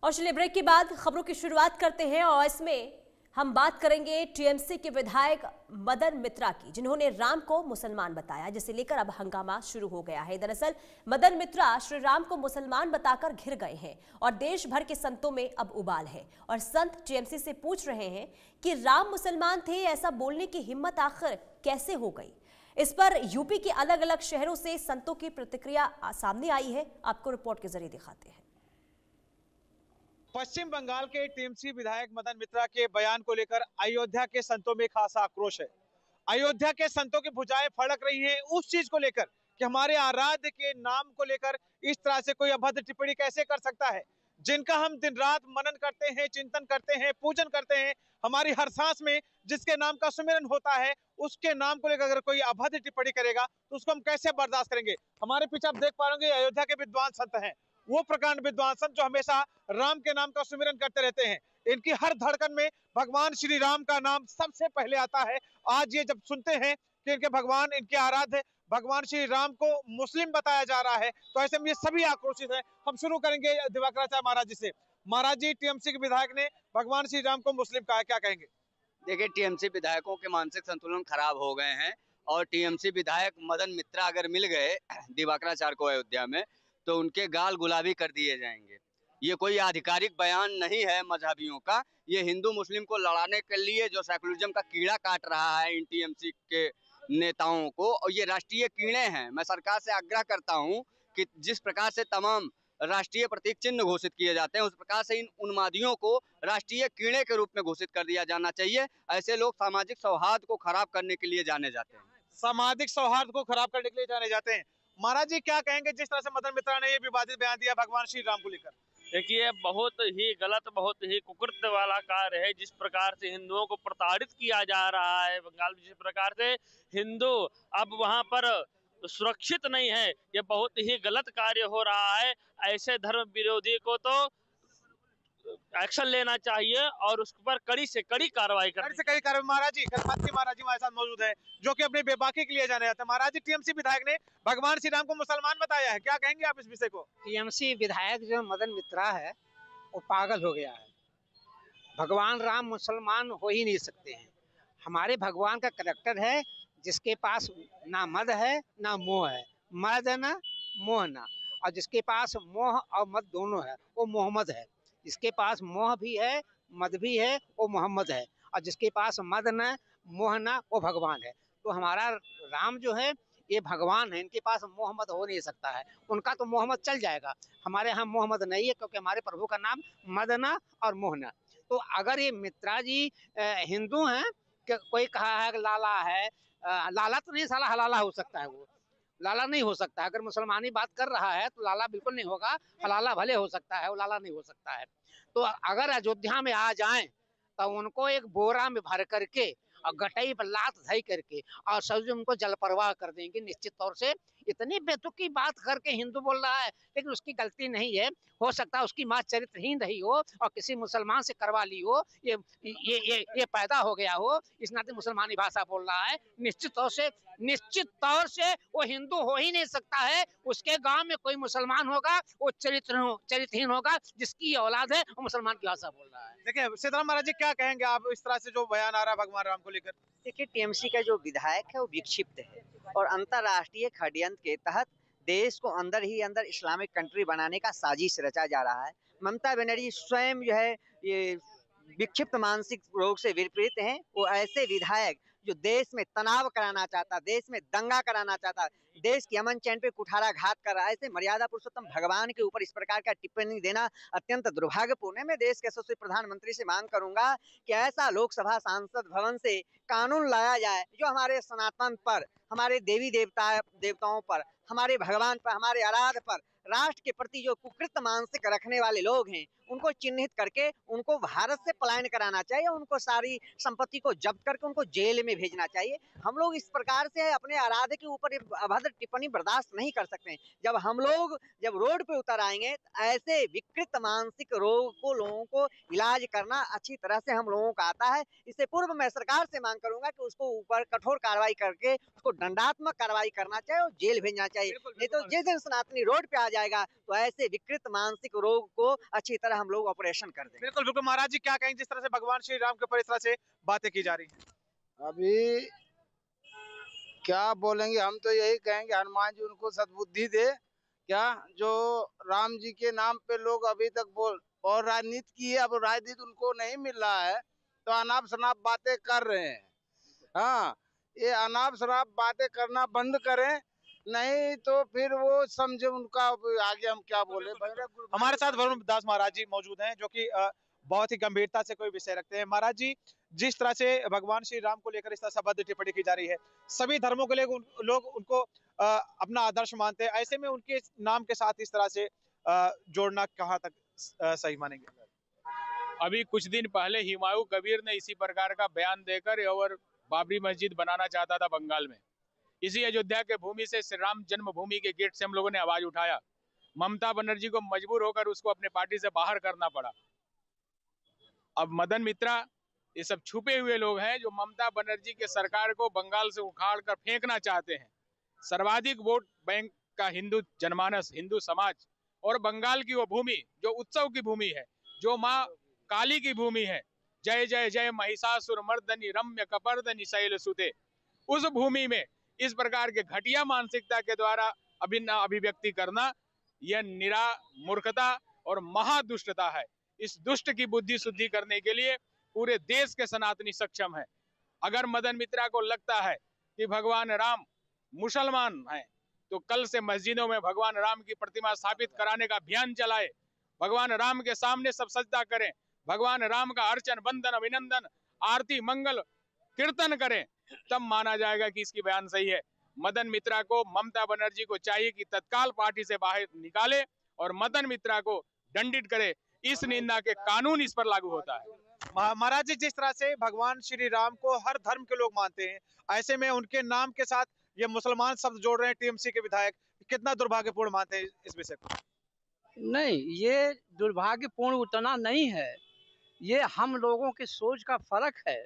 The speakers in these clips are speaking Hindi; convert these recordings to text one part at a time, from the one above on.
और चलिए ब्रेक के बाद खबरों की शुरुआत करते हैं और इसमें हम बात करेंगे टीएमसी के विधायक मदन मित्रा की, जिन्होंने राम को मुसलमान बताया, जिसे लेकर अब हंगामा शुरू हो गया है। दरअसल मदन मित्रा श्री राम को मुसलमान बताकर घिर गए हैं और देश भर के संतों में अब उबाल है और संत टीएमसी से पूछ रहे हैं कि राम मुसलमान थे, ऐसा बोलने की हिम्मत आखिर कैसे हो गई। इस पर यूपी के अलग अलग शहरों से संतों की प्रतिक्रिया सामने आई है। आपको रिपोर्ट के जरिए दिखाते हैं। पश्चिम बंगाल के टीएमसी विधायक मदन मित्रा के बयान को लेकर अयोध्या के संतों में खासा आक्रोश है। अयोध्या के संतों की भुजाएं फड़क रही हैं उस चीज को लेकर कि हमारे आराध्य के नाम को लेकर इस तरह से कोई अभद्र टिप्पणी कैसे कर सकता है, जिनका हम दिन रात मनन करते हैं, चिंतन करते हैं, पूजन करते हैं। हमारी हर सांस में जिसके नाम का सुमिरन होता है, उसके नाम को लेकर अगर कोई अभद्र टिप्पणी करेगा तो उसको हम कैसे बर्दाश्त करेंगे। हमारे पीछे आप देख पा रहे होंगे अयोध्या के विद्वान संत हैं, वो प्रकांड विद्वान संत जो हमेशा राम के नाम का सुमिरन करते रहते हैं। इनकी हर धड़कन में भगवान श्री राम का नाम सबसे पहले आता है। आज ये जब सुनते हैं कि इनके भगवान, इनके आराध्य भगवान श्री राम को मुस्लिम बताया जा रहा है, तो ऐसे में ये सभी आक्रोशित हैं। हम शुरू करेंगे दिवाकराचार्य महाराज जी से। महाराज जी, टीएमसी के विधायक ने भगवान श्री राम को मुस्लिम कहा, क्या कहेंगे? देखिए, टीएमसी विधायकों के मानसिक संतुलन खराब हो गए हैं और टीएमसी विधायक मदन मित्रा अगर मिल गए दिवाकराचार्य को अयोध्या में तो उनके गाल गुलाबी कर दिए जाएंगे। ये कोई आधिकारिक बयान नहीं है मजहबियों का, ये हिंदू मुस्लिम को लड़ाने के लिए जो सेकुलरिज्म का कीड़ा काट रहा है इन टीएमसी के नेताओं को, और ये राष्ट्रीय कीड़े हैं। मैं सरकार से आग्रह करता हूँ कि जिस प्रकार से तमाम राष्ट्रीय प्रतीक चिन्ह घोषित किए जाते हैं, उस प्रकार से इन उन्मादियों को राष्ट्रीय कीड़े के रूप में घोषित कर दिया जाना चाहिए। ऐसे लोग सामाजिक सौहार्द को खराब करने के लिए जाने जाते हैं। सामाजिक सौहार्द को खराब करने के लिए जाने जाते हैं। महाराज जी, क्या कहेंगे जिस तरह से मदन मित्रा ने ये विवादित बयान दिया भगवान श्री राम को लेकर? देखिए, बहुत ही गलत, बहुत ही कुकृत्य वाला कार्य है। जिस प्रकार से हिंदुओं को प्रताड़ित किया जा रहा है बंगाल में, जिस प्रकार से हिंदू अब वहां पर सुरक्षित नहीं है, ये बहुत ही गलत कार्य हो रहा है। ऐसे धर्म विरोधी को तो एक्शन लेना चाहिए और उस पर कड़ी से कड़ी कार्रवाई करनी। महाराज जी, महाराज जी हमारे साथ मौजूद है जो कि अपने बेबाकी के लिए जाने जाते हैं। महाराज जी, टीएमसी विधायक ने भगवान श्री राम को मुसलमान बताया है, क्या कहेंगे आप इस विषय को? टीएमसी विधायक जो मदन मित्रा है वो पागल हो गया है। भगवान राम मुसलमान हो ही नहीं सकते हैं। हमारे भगवान का करैक्टर है जिसके पास ना मद है ना मोह है, मद है ना मोह ना, और जिसके पास मोह और मद दोनों है वो मोहम्मद है। जिसके पास मोह भी है, मद भी है, वो मोहम्मद है, और जिसके पास मद न मोह न, वो भगवान है। तो हमारा राम जो है ये भगवान है, इनके पास मोहम्मद हो नहीं सकता है। उनका तो मोहम्मद चल जाएगा, हमारे यहाँ मोहम्मद नहीं है, क्योंकि हमारे प्रभु का नाम मदना और मोहना। तो अगर ये मित्रा जी हिंदू हैं, कोई कहा है कि लाला है, लाला तो नहीं, साला हलाला हो सकता है, वो लाला नहीं हो सकता। अगर मुसलमानी बात कर रहा है तो लाला बिल्कुल नहीं होगा, हलाला भले हो सकता है, वो लाला नहीं हो सकता है। तो अगर अयोध्या में आ जाएं तो उनको एक बोरा में भर करके और गटई पर लात धई करके और सब्जी उनको जल परवाह कर देंगे निश्चित तौर से। इतनी बेतुकी बात करके हिंदू बोल रहा है, लेकिन उसकी गलती नहीं है। हो सकता है उसकी माँ चरित्रहीन रही हो और किसी मुसलमान से करवा ली हो, ये पैदा हो गया हो, इस नाते मुसलमानी भाषा बोल रहा है। निश्चित तौर से वो हिंदू हो ही नहीं सकता है। उसके गांव में कोई मुसलमान होगा वो चरित्रहीन होगा, जिसकी औलाद है वो मुसलमान की भाषा बोल रहा है। देखिए सीताराम महाराज जी, क्या कहेंगे आप इस तरह से जो बयान आ रहा है भगवान राम को लेकर? देखिए, टीएमसी का जो विधायक है वो विक्षिप्त है और अंतर्राष्ट्रीय षड्यंत्र के तहत देश को अंदर ही अंदर इस्लामिक कंट्री बनाने का साजिश रचा जा रहा है। ममता बनर्जी स्वयं जो है ये विक्षिप्त मानसिक रोग से विपरीत हैं। वो ऐसे विधायक जो देश में तनाव कराना चाहता, देश में दंगा कराना चाहता, देश की अमन चैन पे कुठाराघात कर रहा है, ऐसे मर्यादा पुरुषोत्तम भगवान के ऊपर इस प्रकार का टिप्पणी देना अत्यंत दुर्भाग्यपूर्ण है। मैं देश के यशस्वी प्रधानमंत्री से मांग करूंगा कि ऐसा लोकसभा सांसद भवन से कानून लाया जाए जो हमारे सनातन पर, हमारे देवी देवताओं पर, हमारे भगवान पर, हमारे आराध्य पर, राष्ट्र के प्रति जो कुकृत मानसिक रखने वाले लोग हैं उनको चिन्हित करके उनको भारत से पलायन कराना चाहिए, उनको सारी संपत्ति को जब्त करके उनको जेल में भेजना चाहिए। हम लोग इस प्रकार से अपने आराध्य के ऊपर अभद्र टिप्पणी बर्दाश्त नहीं कर सकते। जब रोड पे उतर आएंगे तो ऐसे विकृत मानसिक रोग को लोगों को इलाज करना अच्छी तरह से हम लोगों को आता है। इससे पूर्व मैं सरकार से मांग करूंगा कि उसको ऊपर कठोर कार्रवाई करके उसको दंडात्मक कार्रवाई करना चाहिए और जेल भेजना चाहिए। नहीं तो जिस दिन सनातनी रोड पे आ जाएगा तो ऐसे विकृत मानसिक रोग को अच्छी तरह हम लोग ऑपरेशन कर देंगे। बिल्कुल बिल्कुल महाराज जी, क्या कहेंगे जिस तरह से भगवान श्री राम के ऊपर इस तरह से बातें की जा रही हैं? अभी क्या बोलेंगे, हम तो यही कहेंगे हनुमान जी उनको सद्बुद्धि दे। क्या जो राम जी के नाम पे लोग अभी तक बोल और राजनीति की है, अब राजनीति उनको नहीं मिल रहा है तो अनाप शनाप बातें कर रहे हैं। हाँ, ये अनाप शनाप बातें करना बंद करें, नहीं तो फिर वो समझे उनका। आगे हम क्या बोले। हमारे साथ वरुण दास महाराज जी मौजूद हैं, जो कि बहुत ही गंभीरता से कोई विषय रखते हैं। महाराज जी, जिस तरह से भगवान श्री राम को लेकर इस तरह से अभद्र टिप्पणी की जा रही है, सभी धर्मों के लोग उनको अपना आदर्श मानते हैं, ऐसे में उनके नाम के साथ इस तरह से जोड़ना कहाँ तक सही मानेंगे? अभी कुछ दिन पहले हुमायूं कबीर ने इसी प्रकार का बयान देकर और बाबरी मस्जिद बनाना चाहता था बंगाल में। इसी अयोध्या के भूमि से श्री राम जन्मभूमि के गेट से हम लोगों ने आवाज उठाया। ममता बनर्जी को मजबूर होकर उसको अपने पार्टी से बाहर करना पड़ा। अब मदन मित्रा, ये सब छुपे हुए लोग हैं जो ममता बनर्जी के सरकार को बंगाल से उखाड़ कर फेंकना चाहते हैं। सर्वाधिक वोट बैंक का हिंदू जनमानस, हिंदू समाज और बंगाल की वो भूमि जो उत्सव की भूमि है, जो माँ काली की भूमि है, जय जय जय महिषासुर मर्दनी रम्य कपर्दनी शैल सुते, उस भूमि में इस प्रकार के घटिया मानसिकता के द्वारा अभिन्न अभिव्यक्ति करना, यह निरा मूर्खता और महादुष्टता है। इस दुष्ट की बुद्धि शुद्धि करने के लिए पूरे देश के सनातनी सक्षम है। अगर मदन मित्रा को लगता है कि भगवान राम मुसलमान हैं, तो कल से मस्जिदों में भगवान राम की प्रतिमा स्थापित कराने का अभियान चलाए। भगवान राम के सामने सब सजदा करें, भगवान राम का अर्चन बंदन अभिनंदन आरती मंगल कीर्तन करें, तब माना जाएगा कि इसकी बयान सही है। मदन मित्रा को, ममता बनर्जी को चाहिए कि तत्काल पार्टी से बाहर निकाले और मदन मित्रा को दंडित करे। इस निंदा के कानून इस पर लागू होता है। महाराज जी, जिस तरह से भगवान श्री राम को हर धर्म के लोग मानते हैं, ऐसे में उनके नाम के साथ ये मुसलमान शब्द जोड़ रहे हैं टीएमसी के विधायक, कितना दुर्भाग्यपूर्ण मानते हैं इस विषय को? नहीं, ये दुर्भाग्यपूर्ण उतना नहीं है, ये हम लोगों की सोच का फर्क है।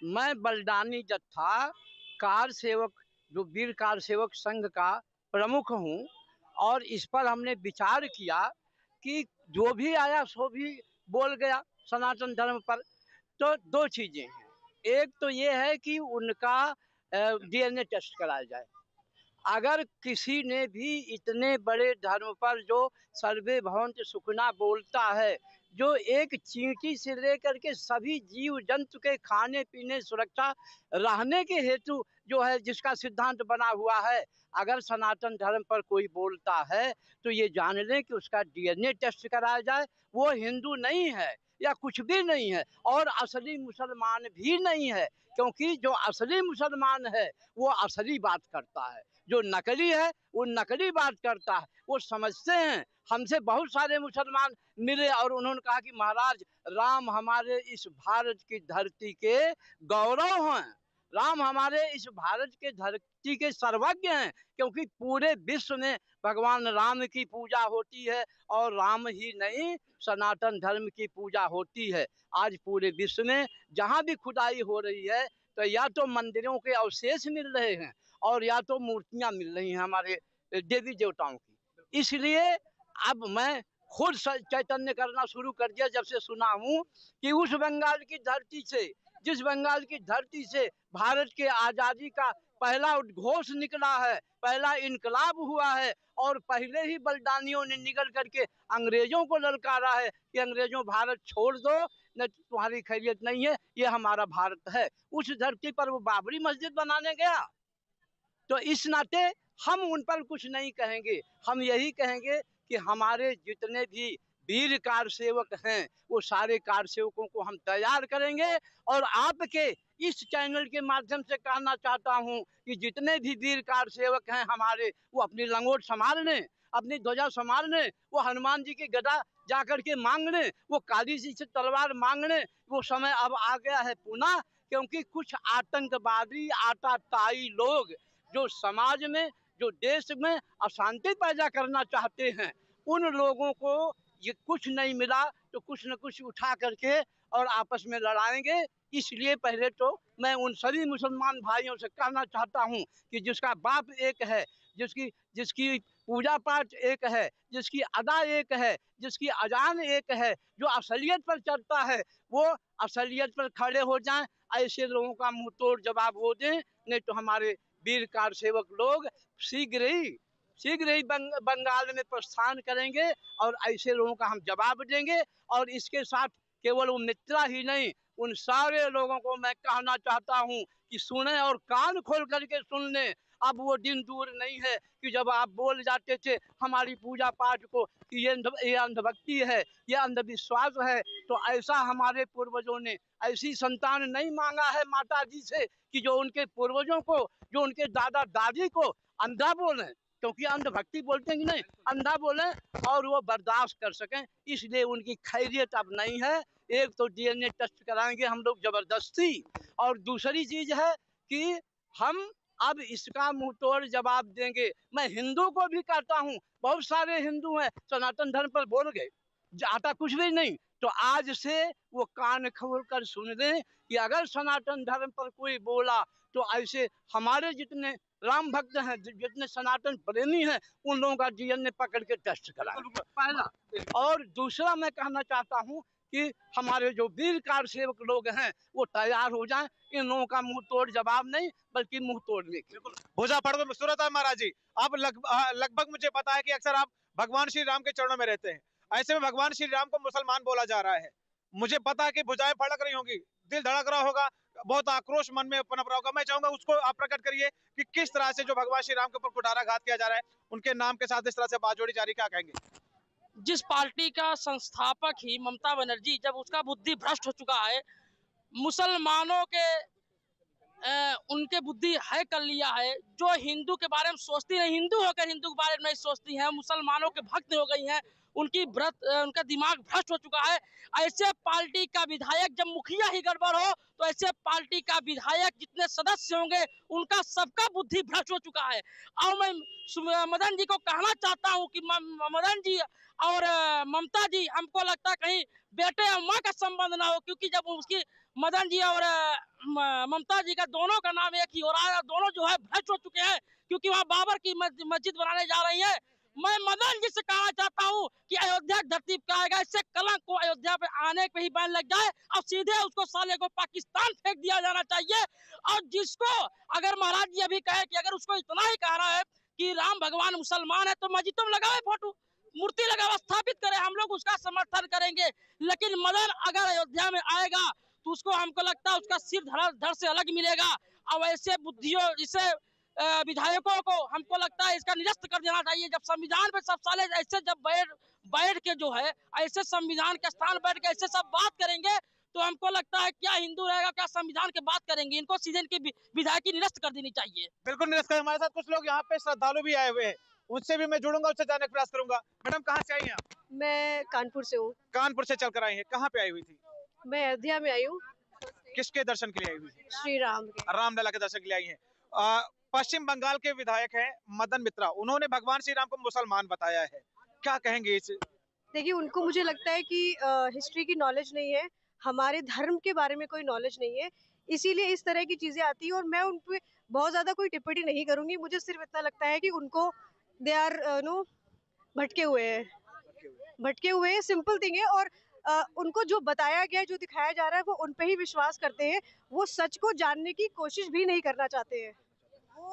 मैं बलदानी जत्था कार सेवक, जो वीर कार सेवक संघ का प्रमुख हूँ, और इस पर हमने विचार किया कि जो भी आया सो भी बोल गया सनातन धर्म पर। तो दो चीजें हैं, एक तो ये है कि उनका डीएनए टेस्ट कराया जाए। अगर किसी ने भी इतने बड़े धर्म पर जो सर्वे भवन्तु सुखिनः बोलता है, जो एक चींटी से लेकर के सभी जीव जंतु के खाने पीने सुरक्षा रहने के हेतु जो है जिसका सिद्धांत बना हुआ है, अगर सनातन धर्म पर कोई बोलता है तो ये जान लें कि उसका डीएनए टेस्ट कराया जाए। वो हिंदू नहीं है या कुछ भी नहीं है और असली मुसलमान भी नहीं है, क्योंकि जो असली मुसलमान है वो असली बात करता है, जो नकली है वो नकली बात करता है। वो समझते हैं, हमसे बहुत सारे मुसलमान मिले और उन्होंने कहा कि महाराज राम हमारे इस भारत की धरती के गौरव हैं, राम हमारे इस भारत के धरती के सर्वज्ञ हैं, क्योंकि पूरे विश्व में भगवान राम की पूजा होती है और राम ही नहीं सनातन धर्म की पूजा होती है। आज पूरे विश्व में जहाँ भी खुदाई हो रही है तो या तो मंदिरों के अवशेष मिल रहे हैं और या तो मूर्तियां मिल रही हैं हमारे देवी देवताओं की। इसलिए अब मैं खुद चैतन्य करना शुरू कर दिया जब से सुना हूँ कि उस बंगाल की धरती से, जिस बंगाल की धरती से भारत के आज़ादी का पहला उद्घोष निकला है, पहला इनकलाब हुआ है, और पहले ही बलिदानियों ने निकल करके अंग्रेजों को ललकारा है कि अंग्रेजों भारत छोड़ दो, न तुम्हारी खैरियत नहीं है, ये हमारा भारत है। उस धरती पर वो बाबरी मस्जिद बनाने गया, तो इस नाते हम उन पर कुछ नहीं कहेंगे। हम यही कहेंगे कि हमारे जितने भी वीर कार सेवक हैं वो सारे कार सेवकों को हम तैयार करेंगे। और आपके इस चैनल के माध्यम से कहना चाहता हूं कि जितने भी वीर कार सेवक हैं हमारे, वो अपनी लंगोट संभाल लें, अपनी ध्वजा संभाल लें, वो हनुमान जी की गदा जाकर के मांग लें, वो काली जी से तलवार मांग लें। वो समय अब आ गया है पुनः, क्योंकि कुछ आतंकवादी आताताई लोग जो समाज में, जो देश में अशांति पैदा करना चाहते हैं, उन लोगों को ये कुछ नहीं मिला तो कुछ न कुछ उठा करके और आपस में लड़ाएंगे। इसलिए पहले तो मैं उन सभी मुसलमान भाइयों से कहना चाहता हूं कि जिसका बाप एक है, जिसकी पूजा पाठ एक है, जिसकी अदा एक है, जिसकी अजान एक है, जो असलियत पर चलता है वो असलियत पर खड़े हो जाएं। ऐसे लोगों का मुंह तोड़ जवाब वो दें, नहीं तो हमारे वीर कार सेवक लोग शीघ्र ही बंगाल में प्रस्थान करेंगे और ऐसे लोगों का हम जवाब देंगे। और इसके साथ केवल वो मित्रा ही नहीं, उन सारे लोगों को मैं कहना चाहता हूँ कि सुने और कान खोल करके सुन लें। अब वो दिन दूर नहीं है कि जब आप बोल जाते थे हमारी पूजा पाठ को कि ये अंधभक्ति है, ये अंधविश्वास है, तो ऐसा हमारे पूर्वजों ने ऐसी संतान नहीं मांगा है माता जी से कि जो उनके पूर्वजों को, जो उनके दादा दादी को अंधा बोलें, क्योंकि अंधभक्ति बोलते हैं कि नहीं, अंधा बोलें और वो बर्दाश्त कर सकें। इसलिए उनकी खैरियत अब नहीं है। एक तो DNA टेस्ट कराएंगे हम लोग जबरदस्ती, और दूसरी चीज है कि हम अब इसका मुंह तोड़ जवाब देंगे। मैं हिंदू को भी कहता हूँ, बहुत सारे हिंदू हैं सनातन धर्म पर बोल गए, जाता कुछ भी नहीं, तो आज से वो कान खोल कर सुन लें कि अगर सनातन धर्म पर कोई बोला तो ऐसे हमारे जितने राम भक्त हैं, जितने सनातन प्रेमी हैं, उन लोगों का DNA पकड़ के टेस्ट कराएं, पहला। और दूसरा मैं कहना चाहता हूँ कि हमारे जो वीर कार सेवक लोग हैं वो तैयार हो जाएं। इन लोगों का मुंह तोड़ जवाब नहीं, बल्कि मुंह तोड़ने के। भुजा पड़ तो सूरत है महाराज जी। अब लगभग मुझे पता है कि अक्सर आप भगवान श्री राम के चरणों में रहते हैं, ऐसे में भगवान श्री राम को मुसलमान बोला जा रहा है। मुझे पता है कि भुजाएं फड़क रही होंगी, दिल धड़क रहा होगा, बहुत आक्रोश मन में पनप रहा होगा। मैं चाहूंगा उसको आप प्रकट करिए कि किस तरह से जो भगवान श्री राम के ऊपर कुठाराघात किया जा रहा है, उनके नाम के साथ इस तरह से बात जोड़ी जा रही, क्या कहेंगे? जिस पार्टी का संस्थापक ही ममता बनर्जी, जब उसका बुद्धि भ्रष्ट हो चुका है, मुसलमानों के उनके बुद्धि है कर लिया है, जो हिंदू के बारे में सोचती नहीं, हिंदू होकर हिंदू के बारे में नहीं सोचती हैं, मुसलमानों के भक्त हो गई हैं, उनका दिमाग भ्रष्ट हो चुका है। ऐसे पार्टी का विधायक, जब मुखिया ही गड़बड़ हो तो ऐसे पार्टी का विधायक जितने सदस्य होंगे उनका सबका बुद्धि भ्रष्ट हो चुका है। और मैं मदन जी को कहना चाहता हूँ कि मदन जी और ममता जी, हमको लगता है कहीं बेटे और माँ का संबंध ना हो, क्योंकि जब उसकी मदन जी और ममता जी का दोनों का नाम एक ही हो रहा है, दोनों जो है भ्रष्ट हो चुके हैं, क्योंकि वहाँ बाबर की मस्जिद बनाने जा रही है। मैं मदन जी से कहना चाहता हूँ कि अयोध्या धरती पे आएगा, इससे कलंक को अयोध्या पे आने पे ही बैन लग जाए और सीधे उसको साले को पाकिस्तान फेंक दिया जाना चाहिए। और जिसको अगर महाराज जी अभी कहे कि अगर उसको इतना ही कह रहा है कि राम भगवान मुसलमान है, तो मस्जिद तुम लगाओ, फोटो मूर्ति लगाओ, स्थापित करें, हम लोग उसका समर्थन करेंगे। लेकिन मदन अगर अयोध्या में आएगा तो उसको, हमको लगता है उसका सिर धड़ से अलग मिलेगा। और ऐसे बुद्धियों, इसे विधायकों को हमको लगता है इसका निरस्त कर देना चाहिए। जब संविधान पे सब साले ऐसे जब बैठ के जो है ऐसे संविधान के स्थान बैठ के ऐसे सब बात करेंगे, तो हमको लगता है क्या हिंदू रहेगा, क्या संविधान की बात करेंगे। इनको सीधे इनकी विधायकी निरस्त कर देनी चाहिए। बिल्कुल निरस्त करें। हमारे साथ कुछ लोग यहाँ पे श्रद्धालु भी आए हुए हैं, उनसे भी मैं जुड़ूंगा, उससे जानने का प्रयास करूंगा। मैडम कहाँ से आई हैं आप? मैं कानपुर से हूँ। कानपुर से चलकर आई हैं, कहाँ पे आई हुई थी? मैं अयोध्या में आई हूँ। किसके दर्शन के लिए आई हुई थी? श्री राम के। रामलला के दर्शन के लिए आई हैं। पश्चिम बंगाल के विधायक हैं मदन मित्रा, उन्होंने भगवान श्री राम को मुसलमान बताया है, क्या कहेंगे इस? देखिए, उनको मुझे लगता है कि हिस्ट्री की नॉलेज नहीं है, हमारे धर्म के बारे में कोई नॉलेज नहीं है, इसीलिए इस तरह की चीजें आती हैं। और मैं उन पे बहुत ज्यादा कोई टिप्पणी नहीं करूंगी। मुझे सिर्फ इतना लगता है कि उनको दे आर भटके हुए हैं, सिंपल थिंग है। और उनको जो बताया गया, जो दिखाया जा रहा है, वो उन पे ही विश्वास करते हैं, वो सच को जानने की कोशिश भी नहीं करना चाहते हैं।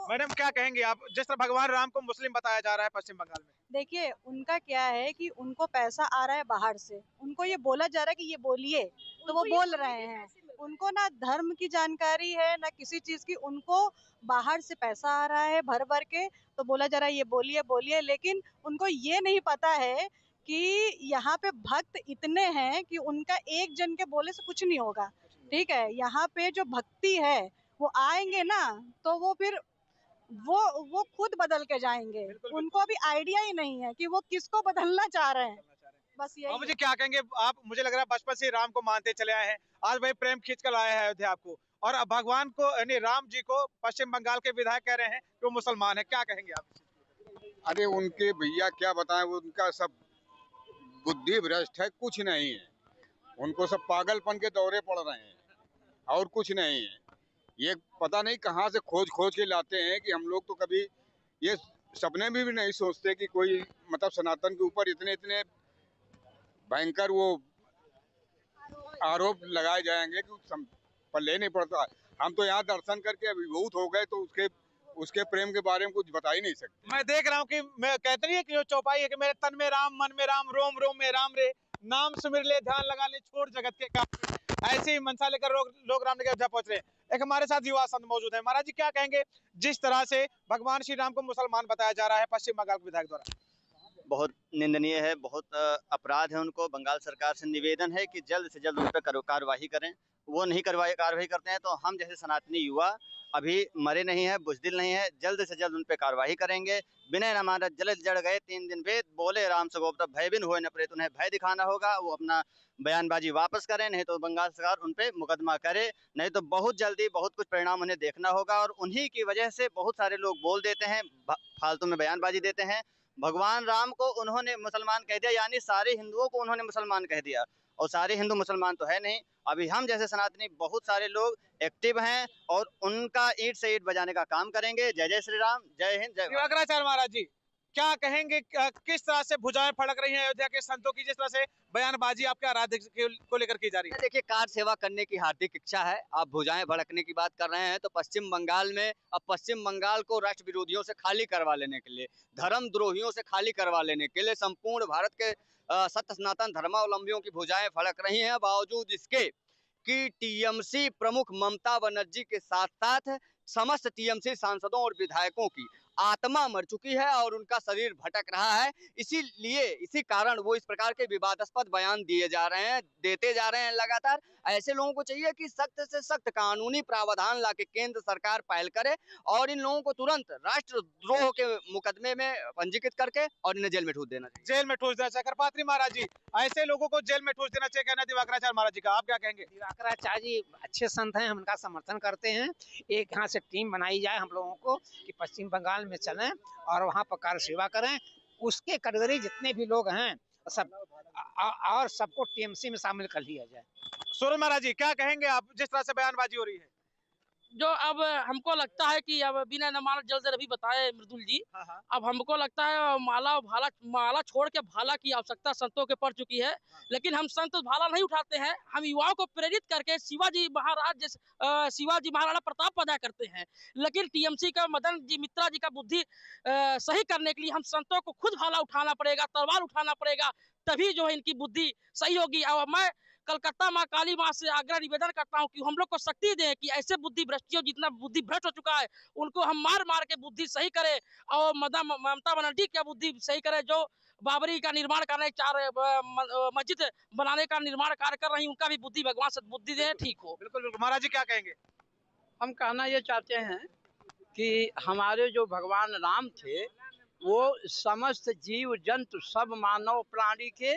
मैडम क्या कहेंगे आप, जिस तरह भगवान राम को मुस्लिम बताया जा रहा है पश्चिम बंगाल में? देखिए, उनका क्या है कि उनको पैसा आ रहा है बाहर से, उनको ये बोला जा रहा है कि ये बोलिए, तो वो बोल रहे हैं। उनको ना धर्म की जानकारी है, ना किसी चीज की। उनको बाहर से पैसा आ रहा है भर भर के, तो बोला जा रहा है ये बोलिए बोलिए। लेकिन उनको ये नहीं पता है कि यहाँ पे भक्त इतने हैं कि उनका एक जन के बोले से कुछ नहीं होगा। ठीक है, यहाँ पे जो भक्ति है वो आएंगे ना, तो वो फिर वो खुद बदल के जाएंगे। उनको अभी आइडिया ही नहीं है कि वो किसको बदलना चाह रहे हैं। बस यही। मुझे क्या कहेंगे आप, मुझे लग रहा है बचपन से राम को मानते चले आए हैं, आज भाई प्रेम खींच कर लाया है अयोध्या आपको, और अब भगवान को यानी राम जी को पश्चिम बंगाल के विधायक कह रहे हैं कि वो मुसलमान है, क्या कहेंगे आप? अरे उनके भैया क्या बताएं, वो उनका सब बुद्धि भ्रष्ट है, कुछ नहीं है। उनको सब पागलपन के दौरे पड़ रहे हैं और कुछ नहीं है। ये पता नहीं कहाँ से खोज के लाते हैं कि हम लोग तो कभी ये सपने में भी नहीं सोचते कि कोई मतलब सनातन के ऊपर इतने इतने भयंकर वो आरोप लगाए जाएंगे कि पल्ले नहीं पड़ता। हम तो यहाँ दर्शन करके अभिभूत हो गए, तो उसके प्रेम के बारे में कुछ बता ही नहीं सकते। मैं देख रहा हूँ कि मैं कहते नहीं है कि जो चौपाई है कि मेरे तन में राम, मन में राम, रोम रोम में राम रे, नाम सुमिर ले, ध्यान लगा ले, छोड़ जगत के काम। ऐसी ही मनसा लेकर लोग राम के अयोध्या पहुंच रहे हैं। एक हमारे साथ युवा संत मौजूद है। महाराज जी क्या कहेंगे जिस तरह से भगवान श्री राम को मुसलमान बताया जा रहा है पश्चिम बंगाल के विधायक द्वारा? बहुत निंदनीय है, बहुत अपराध है। उनको बंगाल सरकार से निवेदन है कि जल्द से जल्द उन पर कार्रवाई करें। वो नहीं कार्रवाई करते हैं तो हम जैसे सनातनी युवा अभी मरे नहीं है, बुजदिल नहीं है, जल्द से जल्द उन पर कार्रवाई करेंगे। विनय न मानत जलद जड़ गए 3 दिन वेद, बोले राम से गोप्ता भय बिन हुए न प्रेत। उन्हें भय दिखाना होगा, वो अपना बयानबाजी वापस करें, नहीं तो बंगाल सरकार उन पे मुकदमा करे, नहीं तो बहुत जल्दी बहुत कुछ परिणाम उन्हें देखना होगा। और उन्हीं की वजह से बहुत सारे लोग बोल देते हैं, फालतू में बयानबाजी देते हैं। भगवान राम को उन्होंने मुसलमान कह दिया, यानी सारे हिंदुओं को उन्होंने मुसलमान कह दिया, और सारे हिंदू मुसलमान तो है नहीं। अभी हम जैसे सनातनी बहुत सारे लोग एक्टिव हैं और उनका ईंट से ईंट बजाने का काम करेंगे। जय जय श्री राम, जय हिंद, जय भारत। दिवाकराचार्य महाराज जी क्या कहेंगे, किस तरह से भुजाएं फड़क रही हैं अयोध्या के संतों की, जिस तरह से बयानबाजी आपके आराध्य को लेकर की जा रही है? देखिए, कार सेवा करने की हार्दिक इच्छा है। आप भुजाएं भड़कने की बात कर रहे हैं तो पश्चिम बंगाल में अब पश्चिम बंगाल को राष्ट्र विरोधियों से खाली करवा लेने के लिए, धर्म द्रोहियों से खाली करवा लेने के लिए संपूर्ण भारत के सत्य सनातन धर्मावलंबियों की भुजाएं फड़क रही हैं। बावजूद इसके कि टीएमसी प्रमुख ममता बनर्जी के साथ साथ समस्त टीएमसी सांसदों और विधायकों की आत्मा मर चुकी है और उनका शरीर भटक रहा है। इसी कारण वो इस प्रकार के विवादास्पद बयान देते जा रहे हैं लगातार। ऐसे लोगों को चाहिए कि सख्त से सख्त कानूनी प्रावधान लाके केंद्र सरकार पहल करे और इन लोगों को तुरंत राष्ट्रद्रोह के मुकदमे में पंजीकृत करके और इन्हें जेल में ठूस देना चाहिए। जेल में ठूस देना चाहिए। करपात्री महाराज जी, ऐसे लोगों को जेल में ठूस देना चाहिए, कहना दिवाकराचार्य महाराज जी का, आप क्या कहेंगे? दिवाकराचार्य जी अच्छे संत हैं, हम उनका समर्थन करते हैं। एक यहाँ से टीम बनाई जाए हम लोगों को कि पश्चिम बंगाल में चलें और वहाँ पर कार्य सेवा करें। उसके कैटेगरी जितने भी लोग हैं सब और सबको टीएमसी में शामिल कर लिया जाए। सूरज महाराज जी क्या कहेंगे आप, जिस तरह से बयानबाजी हो रही है? जो अब हमको लगता है कि अब बिना न मानत जल अभी बताए मृदुल जी, अब हमको लगता है माला छोड़ के भाला की आवश्यकता संतों के पड़ चुकी है। लेकिन हम संत भाला नहीं उठाते हैं, हम युवाओं को प्रेरित करके शिवाजी महाराणा प्रताप पैदा करते हैं। लेकिन टीएमसी का मदन जी मित्रा जी का बुद्धि सही करने के लिए हम संतों को खुद भाला उठाना पड़ेगा, तलवार उठाना पड़ेगा, तभी जो है इनकी बुद्धि सही होगी। और मैं कलकत्ता माँ काली माँ से आग्रह निवेदन करता हूँ कि हम लोग को शक्ति दें कि ऐसे बुद्धि भ्रष्टियों जितना बुद्धि भ्रष्ट हो चुका है उनको हम मार मार के बुद्धि सही करें और ममता बनर्जी की बुद्धि सही करें, जो बाबरी का निर्माण करने, 4 मस्जिद बनाने का निर्माण कार्य कर रही, उनका भी बुद्धि भगवान सद्बुद्धि दे, ठीक हो। बिल्कुल बिल्कुल। महाराज जी क्या कहेंगे? हम कहना ये चाहते हैं कि हमारे जो भगवान राम थे वो समस्त जीव जंतु सब मानव प्राणी के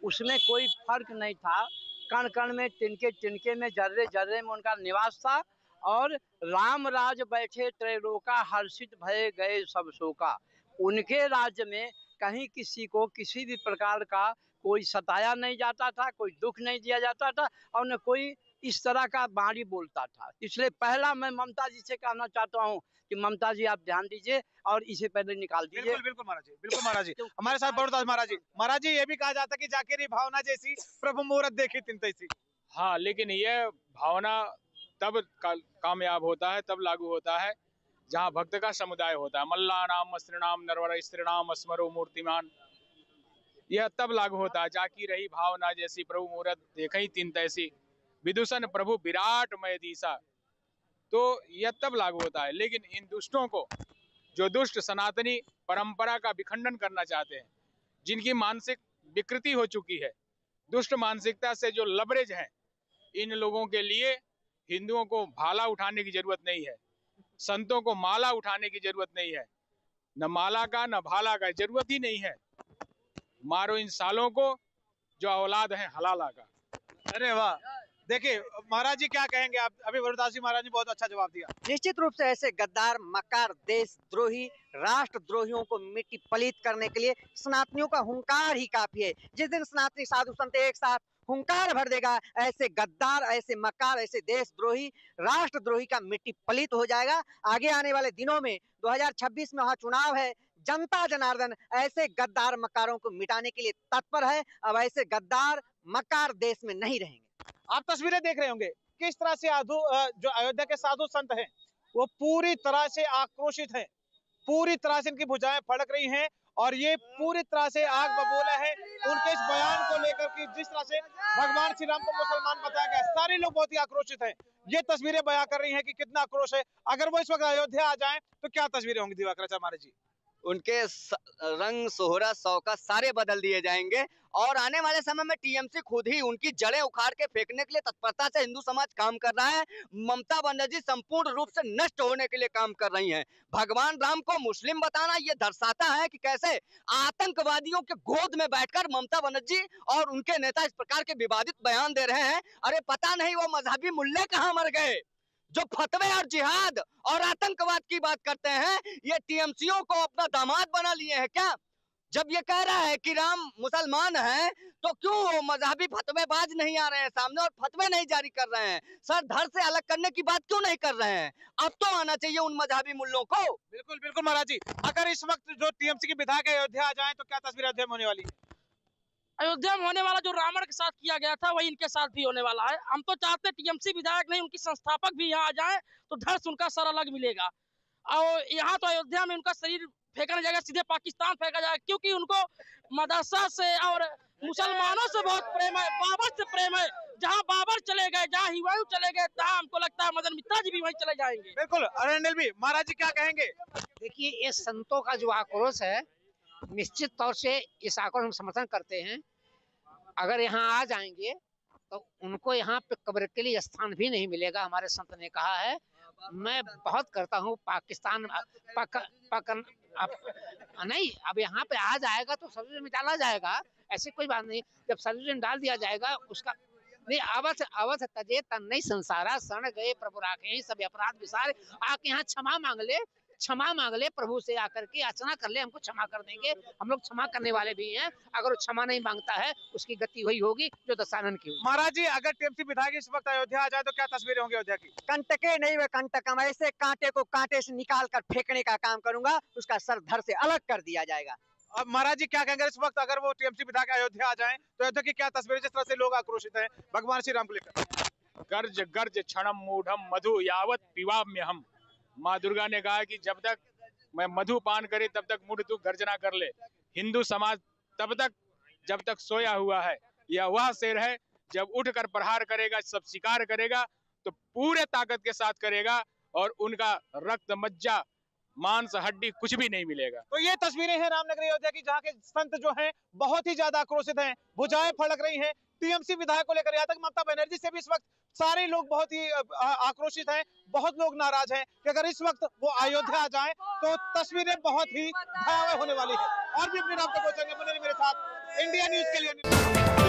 उसमें कोई फर्क नहीं था। कण कण में, तिनके तिनके में, जर्रे जर्रे में उनका निवास था। और राम राज बैठे त्रैलोका, हर्षित भय गए सब शोका। उनके राज्य में कहीं किसी को किसी भी प्रकार का कोई सताया नहीं जाता था, कोई दुख नहीं दिया जाता था और न कोई इस तरह का बाणी बोलता था। इसलिए पहला मैं ममता जी से कहना चाहता हूँ कि ममता जी आप ध्यान दीजिए और इसे पहले निकाल दीजिए। बिल्कुल बिल्कुल महाराज जी, बिल्कुल महाराज जी। हमारे साथ बड़दास महाराज जी। महाराज जी ये भी कहा जाता है कि जाकिरी भावना जैसी प्रभु मुहूर्त देखी तिन तैसी। हाँ, लेकिन यह भावना तब कामयाब होता है, तब लागू होता है जहाँ भक्त का समुदाय होता है। मल्ला नाम स्त्रीणाम नरवर स्त्रीणाम स्मरो मूर्तिमान, यह तब लागू होता है। जाकी रही भावना जैसी प्रभु मुहूर्त देखी तिन तैसी, विदूषण प्रभु विराट मय दीसा, तो यह तब लागू होता है। लेकिन इन दुष्टों को, जो दुष्ट सनातनी परंपरा का विखंडन करना चाहते हैं, जिनकी मानसिक विकृति हो चुकी है, दुष्ट मानसिकता से जो लबरेज हैं, इन लोगों के लिए हिंदुओं को भाला उठाने की जरूरत नहीं है, संतों को माला उठाने की जरूरत नहीं है। न माला का न भाला का जरूरत ही नहीं है। मारो इन सालों को जो औलाद है हलाला का। अरे वाह, देखिए महाराज जी क्या कहेंगे आप? अभी वरुदास जी महाराज ने बहुत अच्छा जवाब दिया। निश्चित रूप से ऐसे गद्दार, मक्कार, देशद्रोही, राष्ट्रद्रोहियों को मिट्टी पलीत करने के लिए सनातनियों का हुंकार ही काफी है। जिस दिन सनातनी साधु संत एक साथ हुंकार भर देगा, ऐसे गद्दार, ऐसे मक्कार, ऐसे देशद्रोही, राष्ट्रद्रोही का मिट्टी पलीत हो जाएगा। आगे आने वाले दिनों में 2026 में वहाँ चुनाव है, जनता जनार्दन ऐसे गद्दार मक्कारों को मिटाने के लिए तत्पर है। अब ऐसे गद्दार मक्कार देश में नहीं रहेंगे। आप तस्वीरें देख रहे होंगे किस तरह से जो अयोध्या के साधु संत हैं वो पूरी तरह से आक्रोशित हैं, पूरी तरह से इनकी भुजाएं फड़क रही हैं और ये पूरी तरह से आग बबूला है उनके इस बयान को लेकर कि जिस तरह से भगवान श्री राम को मुसलमान बताया गया। सारे लोग बहुत ही आक्रोशित हैं। ये तस्वीरें बयां कर रही हैं कि कितना आक्रोश है। अगर वो इस वक्त अयोध्या आ जाएं तो क्या तस्वीरें होंगी दिवाकर हमारे जी? उनके रंग सोहरा शौकत सारे बदल दिए जाएंगे और आने वाले समय में टीएमसी खुद ही उनकी जड़ें उखाड़ के फेंकने के लिए तत्परता से हिंदू समाज काम कर रहा है। ममता बनर्जी संपूर्ण रूप से नष्ट होने के लिए काम कर रही हैं। भगवान राम को मुस्लिम बताना ये दर्शाता है कि कैसे आतंकवादियों के गोद में बैठकर ममता बनर्जी और उनके नेता इस प्रकार के विवादित बयान दे रहे हैं। अरे पता नहीं वो मजहबी मुल्ले कहाँ मर गए जो फतवे और जिहाद और आतंकवाद की बात करते हैं। ये टीएमसीओ को अपना दामाद बना लिए हैं क्या? जब ये कह रहा है कि राम मुसलमान है तो क्यों मजहबी फतवेबाज नहीं आ रहे हैं सामने और फतवे नहीं जारी कर रहे हैं? सर धड़ से अलग करने की बात क्यों नहीं कर रहे हैं? अब तो आना चाहिए उन मजहबी मुल्लों को। बिल्कुल बिल्कुल महाराज जी, अगर इस वक्त जो टीएमसी के विधायक अयोध्या आ जाए तो क्या तस्वीर अयोध्या में होने वाली है? अयोध्या में होने वाला जो रावण के साथ किया गया था वही इनके साथ भी होने वाला है। हम तो चाहते टीएमसी विधायक नहीं उनकी संस्थापक भी यहाँ आ जाए तो धड़ से उनका सर अलग मिलेगा। और यहाँ तो अयोध्या में उनका शरीर फेंका नहीं जाएगा, सीधे पाकिस्तान फेंका जाएगा, क्योंकि उनको मदरसा से और मुसलमानों से बहुत प्रेम है, बाबर से प्रेम है। जहाँ बाबर चले गए, जहाँ हुमायूं चले गए, तहाँ हमको लगता है मदन मित्रा जी भी वहीं चले जाएंगे। बिल्कुल। अनिल भी, महाराज जी क्या कहेंगे? देखिए, ये संतों का जो आक्रोश है निश्चित तौर से इस आक्रोश हम समर्थन करते हैं। अगर यहाँ आ जाएंगे तो उनको यहाँ पे कब्र के लिए स्थान भी नहीं मिलेगा, हमारे संत ने कहा है। मैं बहुत करता हूँ पाकिस्तान नहीं, अब यहाँ पे आ जाएगा तो सर्विस में डाला जाएगा, ऐसी कोई बात नहीं। जब सर्विस में डाल दिया जाएगा उसका नहीं अवध तजे तन नहीं संसारा शरण गए प्रभु राखे सब अपराध विसारे। आके यहाँ क्षमा मांग ले प्रभु से आकर के याचना कर ले, हमको क्षमा कर देंगे। हम लोग क्षमा करने वाले भी हैं। अगर वो क्षमा नहीं मांगता है उसकी गति वही होगी जो दशानन की। महाराज जी, अगर टीएमसी विधायक इस वक्त अयोध्या आ जाए तो क्या तस्वीरें होंगी अयोध्या की? कंटके नहीं वे कंटकम, ऐसे कांटे को कांटे से निकाल कर फेंकने का काम करूंगा, उसका सर धड़ से अलग कर दिया जाएगा। अब महाराज जी क्या कहेंगे इस वक्त अगर वो टीएमसी विधायक अयोध्या आ जाएं तो अयोध्या की क्या तस्वीरें, जिस तरह से लोग आक्रोशित हैं भगवान श्री राम को लेकर? गर्ज गर्ज क्षणम मूढ़म मधु यावत पिबाम्य हम। माँ दुर्गा ने कहा कि जब तक मैं मधु पान करे तब तक मूढ़ तू गर्जना कर ले। हिंदू समाज तब तक जब तक सोया हुआ है। यह वह शेर है जब उठकर प्रहार करेगा, सब शिकार करेगा तो पूरे ताकत के साथ करेगा और उनका रक्त मज्जा मांस हड्डी कुछ भी नहीं मिलेगा। तो ये तस्वीरें हैं रामनगर अयोध्या की, जहाँ के संत जो हैं बहुत ही ज्यादा आक्रोशित हैं, भुजाएं फड़क रही हैं टीएमसी विधायक को लेकर। यहाँ तक ममता बनर्जी से भी इस वक्त सारे लोग बहुत ही आक्रोशित हैं, बहुत लोग नाराज हैं कि अगर इस वक्त वो अयोध्या आ जाए तो तस्वीरें बहुत ही भयावह होने वाली है। और भी अपने नाम तक पहुंचेंगे, बने रहिए मेरे साथ इंडिया न्यूज के लिए।